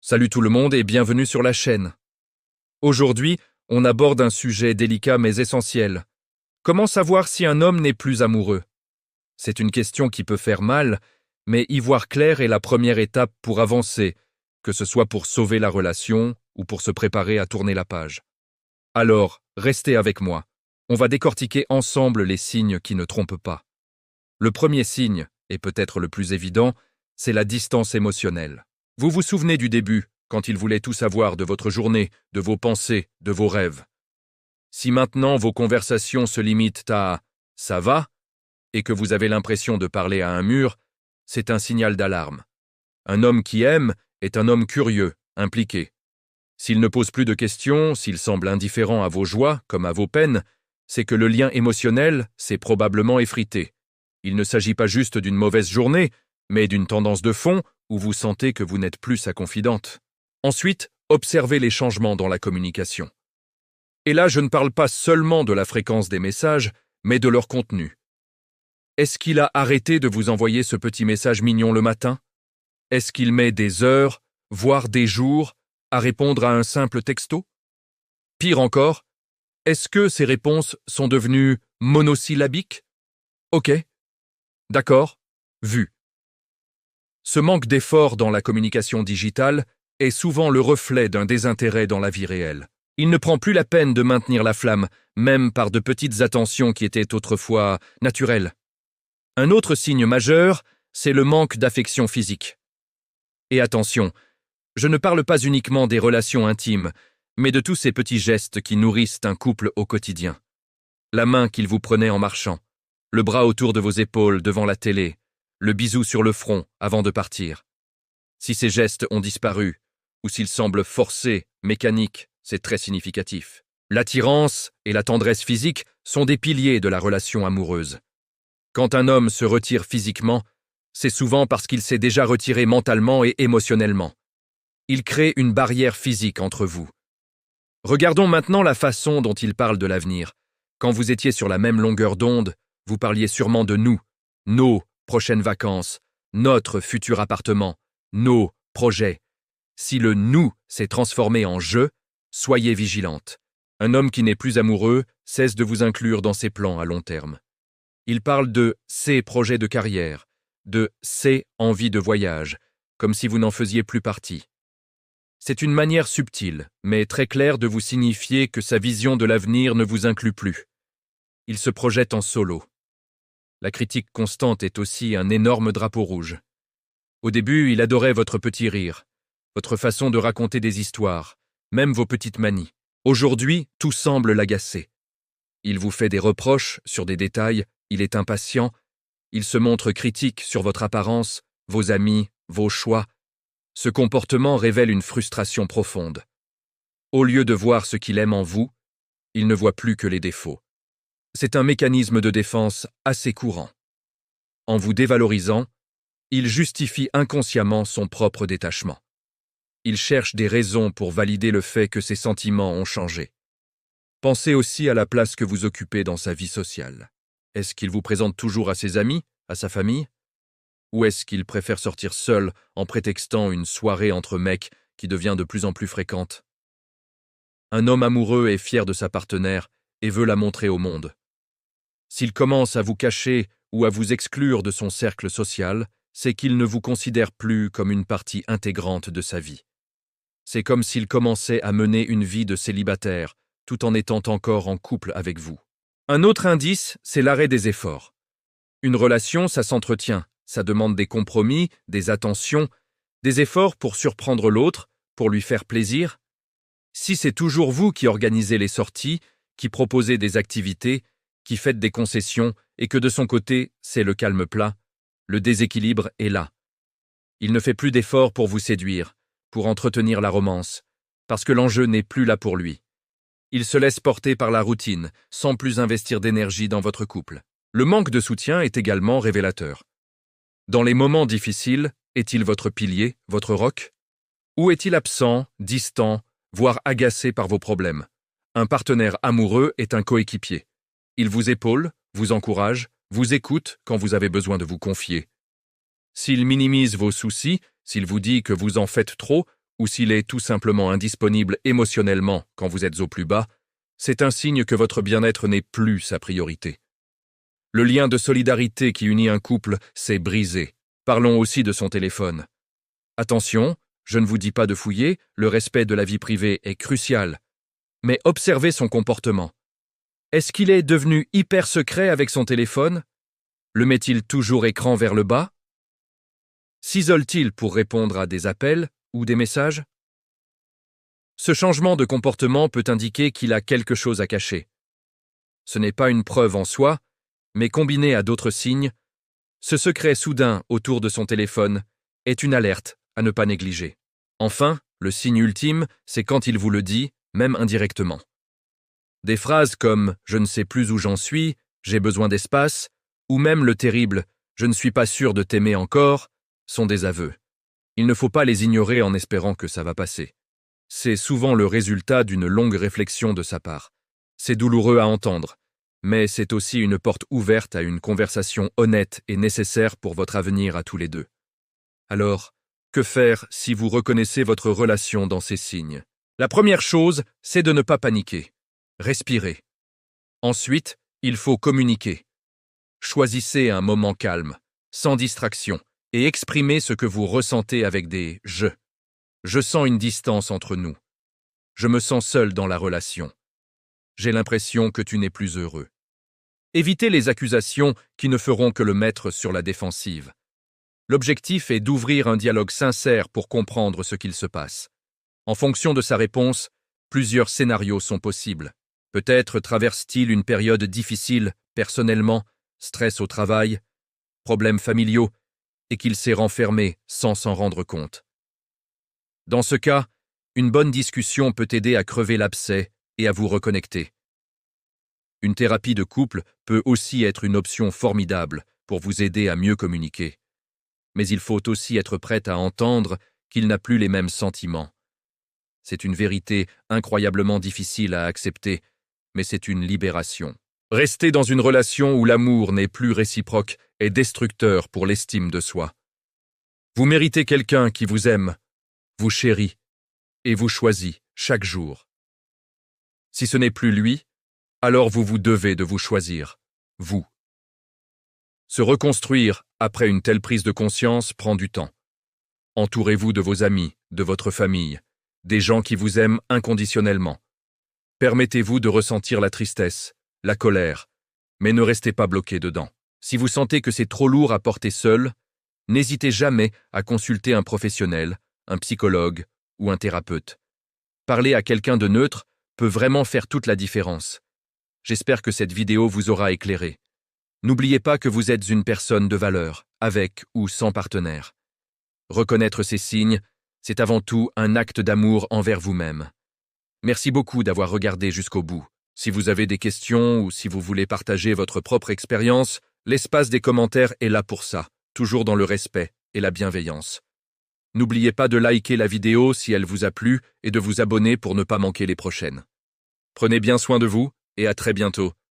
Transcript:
Salut tout le monde et bienvenue sur la chaîne. Aujourd'hui, on aborde un sujet délicat mais essentiel. Comment savoir si un homme n'est plus amoureux? C'est une question qui peut faire mal, mais y voir clair est la première étape pour avancer, que ce soit pour sauver la relation ou pour se préparer à tourner la page. Alors, restez avec moi. On va décortiquer ensemble les signes qui ne trompent pas. Le premier signe, et peut-être le plus évident, c'est la distance émotionnelle. Vous vous souvenez du début, quand il voulait tout savoir de votre journée, de vos pensées, de vos rêves. Si maintenant vos conversations se limitent à « ça va » et que vous avez l'impression de parler à un mur, c'est un signal d'alarme. Un homme qui aime est un homme curieux, impliqué. S'il ne pose plus de questions, s'il semble indifférent à vos joies comme à vos peines, c'est que le lien émotionnel s'est probablement effrité. Il ne s'agit pas juste d'une mauvaise journée, mais d'une tendance de fond où vous sentez que vous n'êtes plus sa confidente. Ensuite, observez les changements dans la communication. Et là, je ne parle pas seulement de la fréquence des messages, mais de leur contenu. Est-ce qu'il a arrêté de vous envoyer ce petit message mignon le matin? Est-ce qu'il met des heures, voire des jours, à répondre à un simple texto? Pire encore, est-ce que ces réponses sont devenues monosyllabiques? Ok. D'accord. Vu. Ce manque d'effort dans la communication digitale est souvent le reflet d'un désintérêt dans la vie réelle. Il ne prend plus la peine de maintenir la flamme, même par de petites attentions qui étaient autrefois naturelles. Un autre signe majeur, c'est le manque d'affection physique. Et attention, je ne parle pas uniquement des relations intimes, mais de tous ces petits gestes qui nourrissent un couple au quotidien. La main qu'il vous prenait en marchant, le bras autour de vos épaules devant la télé, le bisou sur le front avant de partir. Si ces gestes ont disparu, ou s'ils semblent forcés, mécaniques, c'est très significatif. L'attirance et la tendresse physique sont des piliers de la relation amoureuse. Quand un homme se retire physiquement, c'est souvent parce qu'il s'est déjà retiré mentalement et émotionnellement. Il crée une barrière physique entre vous. Regardons maintenant la façon dont il parle de l'avenir. Quand vous étiez sur la même longueur d'onde, vous parliez sûrement de nous, nos prochaines vacances, notre futur appartement, nos projets. Si le « nous » s'est transformé en « je », soyez vigilante. Un homme qui n'est plus amoureux cesse de vous inclure dans ses plans à long terme. Il parle de « ses projets de carrière », de « ses envies de voyage », comme si vous n'en faisiez plus partie. C'est une manière subtile, mais très claire de vous signifier que sa vision de l'avenir ne vous inclut plus. Il se projette en solo. La critique constante est aussi un énorme drapeau rouge. Au début, il adorait votre petit rire, votre façon de raconter des histoires, même vos petites manies. Aujourd'hui, tout semble l'agacer. Il vous fait des reproches sur des détails, il est impatient, il se montre critique sur votre apparence, vos amis, vos choix. Ce comportement révèle une frustration profonde. Au lieu de voir ce qu'il aime en vous, il ne voit plus que les défauts. C'est un mécanisme de défense assez courant. En vous dévalorisant, il justifie inconsciemment son propre détachement. Il cherche des raisons pour valider le fait que ses sentiments ont changé. Pensez aussi à la place que vous occupez dans sa vie sociale. Est-ce qu'il vous présente toujours à ses amis, à sa famille? Ou est-ce qu'il préfère sortir seul en prétextant une soirée entre mecs qui devient de plus en plus fréquente? Un homme amoureux est fier de sa partenaire et veut la montrer au monde. S'il commence à vous cacher ou à vous exclure de son cercle social, c'est qu'il ne vous considère plus comme une partie intégrante de sa vie. C'est comme s'il commençait à mener une vie de célibataire, tout en étant encore en couple avec vous. Un autre indice, c'est l'arrêt des efforts. Une relation, ça s'entretient, ça demande des compromis, des attentions, des efforts pour surprendre l'autre, pour lui faire plaisir. Si c'est toujours vous qui organisez les sorties, qui proposez des activités, qui faites des concessions, et que de son côté, c'est le calme plat, le déséquilibre est là. Il ne fait plus d'efforts pour vous séduire, pour entretenir la romance, parce que l'enjeu n'est plus là pour lui. Il se laisse porter par la routine, sans plus investir d'énergie dans votre couple. Le manque de soutien est également révélateur. Dans les moments difficiles, est-il votre pilier, votre roc? Ou est-il absent, distant, voire agacé par vos problèmes? Un partenaire amoureux est un coéquipier. Il vous épaule, vous encourage, vous écoute quand vous avez besoin de vous confier. S'il minimise vos soucis, s'il vous dit que vous en faites trop ou s'il est tout simplement indisponible émotionnellement quand vous êtes au plus bas, c'est un signe que votre bien-être n'est plus sa priorité. Le lien de solidarité qui unit un couple s'est brisé. Parlons aussi de son téléphone. Attention, je ne vous dis pas de fouiller, le respect de la vie privée est crucial. Mais observez son comportement. Est-ce qu'il est devenu hyper secret avec son téléphone? Le met-il toujours écran vers le bas? S'isole-t-il pour répondre à des appels ou des messages? Ce changement de comportement peut indiquer qu'il a quelque chose à cacher. Ce n'est pas une preuve en soi, mais combiné à d'autres signes, ce secret soudain autour de son téléphone est une alerte à ne pas négliger. Enfin, le signe ultime, c'est quand il vous le dit, même indirectement. Des phrases comme « je ne sais plus où j'en suis »,« j'ai besoin d'espace » ou même le terrible « je ne suis pas sûr de t'aimer encore » sont des aveux. Il ne faut pas les ignorer en espérant que ça va passer. C'est souvent le résultat d'une longue réflexion de sa part. C'est douloureux à entendre, mais c'est aussi une porte ouverte à une conversation honnête et nécessaire pour votre avenir à tous les deux. Alors, que faire si vous reconnaissez votre relation dans ces signes? La première chose, c'est de ne pas paniquer. Respirez. Ensuite, il faut communiquer. Choisissez un moment calme, sans distraction, et exprimez ce que vous ressentez avec des « je ». Je sens une distance entre nous. Je me sens seul dans la relation. J'ai l'impression que tu n'es plus heureux. Évitez les accusations qui ne feront que le mettre sur la défensive. L'objectif est d'ouvrir un dialogue sincère pour comprendre ce qu'il se passe. En fonction de sa réponse, plusieurs scénarios sont possibles. Peut-être traverse-t-il une période difficile, personnellement, stress au travail, problèmes familiaux, et qu'il s'est renfermé sans s'en rendre compte. Dans ce cas, une bonne discussion peut aider à crever l'abcès et à vous reconnecter. Une thérapie de couple peut aussi être une option formidable pour vous aider à mieux communiquer. Mais il faut aussi être prête à entendre qu'il n'a plus les mêmes sentiments. C'est une vérité incroyablement difficile à accepter, mais c'est une libération. Rester dans une relation où l'amour n'est plus réciproque est destructeur pour l'estime de soi. Vous méritez quelqu'un qui vous aime, vous chérit et vous choisit chaque jour. Si ce n'est plus lui, alors vous vous devez de vous choisir, vous. Se reconstruire après une telle prise de conscience prend du temps. Entourez-vous de vos amis, de votre famille, des gens qui vous aiment inconditionnellement. Permettez-vous de ressentir la tristesse, la colère, mais ne restez pas bloqué dedans. Si vous sentez que c'est trop lourd à porter seul, n'hésitez jamais à consulter un professionnel, un psychologue ou un thérapeute. Parler à quelqu'un de neutre peut vraiment faire toute la différence. J'espère que cette vidéo vous aura éclairé. N'oubliez pas que vous êtes une personne de valeur, avec ou sans partenaire. Reconnaître ces signes, c'est avant tout un acte d'amour envers vous-même. Merci beaucoup d'avoir regardé jusqu'au bout. Si vous avez des questions ou si vous voulez partager votre propre expérience, l'espace des commentaires est là pour ça, toujours dans le respect et la bienveillance. N'oubliez pas de liker la vidéo si elle vous a plu et de vous abonner pour ne pas manquer les prochaines. Prenez bien soin de vous et à très bientôt.